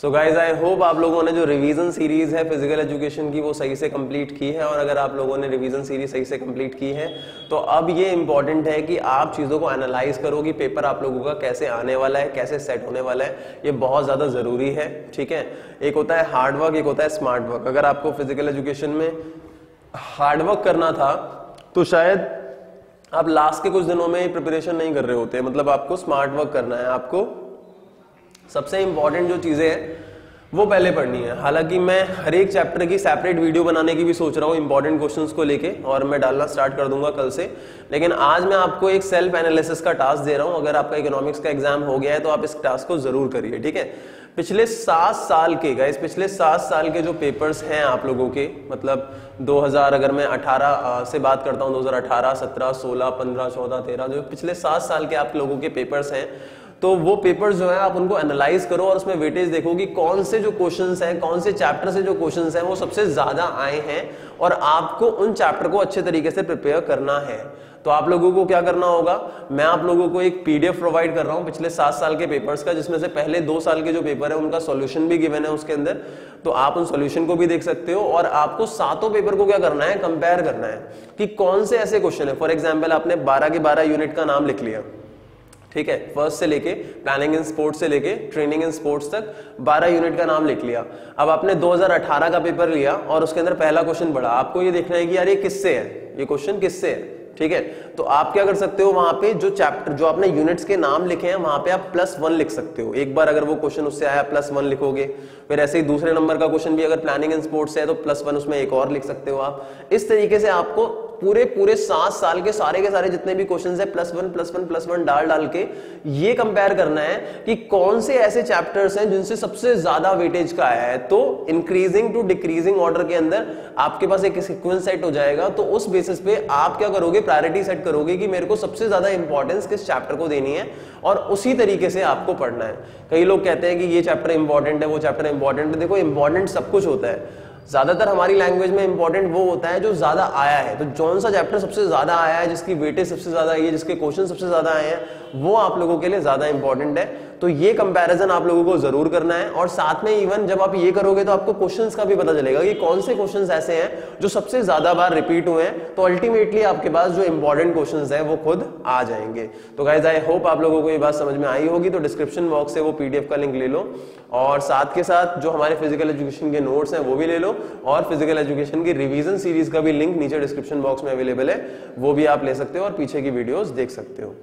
So guys I hope आप लोगों ने जो रिवीजन सीरीज है फिजिकल एजुकेशन की वो सही से कंप्लीट की है। और अगर आप लोगों ने रिवीजन सीरीज सही से कंप्लीट की है तो अब ये इंपॉर्टेंट है कि आप चीज़ों को एनालाइज करो कि पेपर आप लोगों का कैसे आने वाला है, कैसे सेट होने वाला है। ये बहुत ज़्यादा ज़रूरी है, ठीक है। एक होता है हार्ड वर्क, एक होता है स्मार्ट वर्क। अगर आपको फिजिकल एजुकेशन में हार्ड वर्क करना था तो शायद आप लास्ट के कुछ दिनों में प्रिपरेशन नहीं कर रहे होते। मतलब आपको स्मार्ट वर्क करना है, आपको सबसे इंपॉर्टेंट जो चीजें हैं वो पहले पढ़नी है। हालांकि मैं हर एक चैप्टर की सेपरेट वीडियो बनाने की भी सोच रहा हूँ इंपॉर्टेंट क्वेश्चंस को लेके, और मैं डालना स्टार्ट कर दूंगा कल से। लेकिन आज मैं आपको एक सेल्फ एनालिसिस का टास्क दे रहा हूँ। अगर आपका इकोनॉमिक्स का एग्जाम हो गया है तो आप इस टास्क को जरूर करिए, ठीक है। पिछले 7 साल के गाइस, पिछले 7 साल के जो पेपर्स हैं आप लोगों के, मतलब 2000 अगर मैं 18 से बात करता हूँ, 2018, 17, 16, 15, 14, 13 जो पिछले 7 साल के आप लोगों के पेपर्स हैं, तो वो पेपर्स जो है आप उनको एनालाइज करो और उसमें वेटेज देखो कि कौन से जो क्वेश्चंस हैं, कौन से चैप्टर से जो क्वेश्चंस हैं वो सबसे ज्यादा आए हैं, और आपको उन चैप्टर को अच्छे तरीके से प्रिपेयर करना है। तो आप लोगों को क्या करना होगा, मैं आप लोगों को एक पीडीएफ प्रोवाइड कर रहा हूं पिछले 7 साल के पेपर्स का, जिसमें से पहले 2 साल के जो पेपर है उनका सॉल्यूशन भी गिवन है उसके अंदर। तो आप उन सॉल्यूशन को भी देख सकते हो, और आपको सातों पेपर को क्या करना है, कंपेयर करना है कि कौन से ऐसे क्वेश्चन है। फॉर एग्जाम्पल आपने 12 के 12 यूनिट का नाम लिख लिया, ठीक है, फर्स्ट से लेके प्लानिंग इन स्पोर्ट्स से लेके ट्रेनिंग इन स्पोर्ट्स तक 12 यूनिट का नाम लिख लिया। अब आपने 2018 का पेपर लिया और उसके अंदर पहला क्वेश्चन पढ़ा, आपको ये देखना है कि यार ये किससे है, ये क्वेश्चन किससे है, ठीक है। तो आप क्या कर सकते हो, वहां पे जो चैप्टर, जो आपने यूनिट्स के नाम लिखे हैं वहां पे आप +1 लिख सकते हो। एक बार अगर वो क्वेश्चन उससे आया +1 लिखोगे, फिर ऐसे ही दूसरे नंबर का क्वेश्चन भी अगर प्लानिंग इन स्पोर्ट्स है तो +1 उसमें एक और लिख सकते हो आप। इस तरीके से आपको पूरे 7 साल के सारे जितने भी क्वेश्चंस है +1 डाल के ये कंपेयर करना है कि कौन से ऐसे चैप्टर्स हैं जिनसे सबसे ज्यादा वेटेज का आया है। तो इंक्रीजिंग टू डिक्रीजिंग ऑर्डर के अंदर आपके पास एक सीक्वेंस सेट हो जाएगा। तो उस बेसिस पे आप क्या करोगे, प्रायोरिटी सेट करोगे कि मेरे को सबसे ज्यादा इंपॉर्टेंस किस चैप्टर को देनी है, और उसी तरीके से आपको पढ़ना है। कई लोग कहते हैं कि ये चैप्टर इंपॉर्टेंट है, वो चैप्टर इंपॉर्टेंट है। देखो इंपॉर्टेंट सब कुछ होता है, ज्यादातर हमारी लैंग्वेज में इंपॉर्टेंट वो होता है जो ज्यादा आया है। तो कौन सा चैप्टर सबसे ज्यादा आया है, जिसकी वेटेज सबसे ज्यादा आई है, जिसके क्वेश्चन सबसे ज्यादा आए हैं, वो आप लोगों के लिए ज्यादा इंपॉर्टेंट है। तो ये कंपैरिजन आप लोगों को जरूर करना है, और साथ में इवन जब आप ये करोगे तो आपको क्वेश्चंस का भी पता चलेगा कि कौन से क्वेश्चंस ऐसे हैं जो सबसे ज्यादा बार रिपीट हुए हैं। तो अल्टीमेटली आपके पास जो इंपॉर्टेंट क्वेश्चंस हैं वो खुद आ जाएंगे। तो गाइस आई होप आप लोगों को ये बात समझ में आई होगी। तो डिस्क्रिप्शन बॉक्स से वो पीडीएफ का लिंक ले लो, और साथ के साथ जो हमारे फिजिकल एजुकेशन के नोट्स हैं वो भी ले लो, और फिजिकल एजुकेशन की रिवीजन सीरीज का भी लिंक नीचे डिस्क्रिप्शन बॉक्स में अवेलेबल है, वो भी आप ले सकते हो और पीछे की वीडियोस देख सकते हो।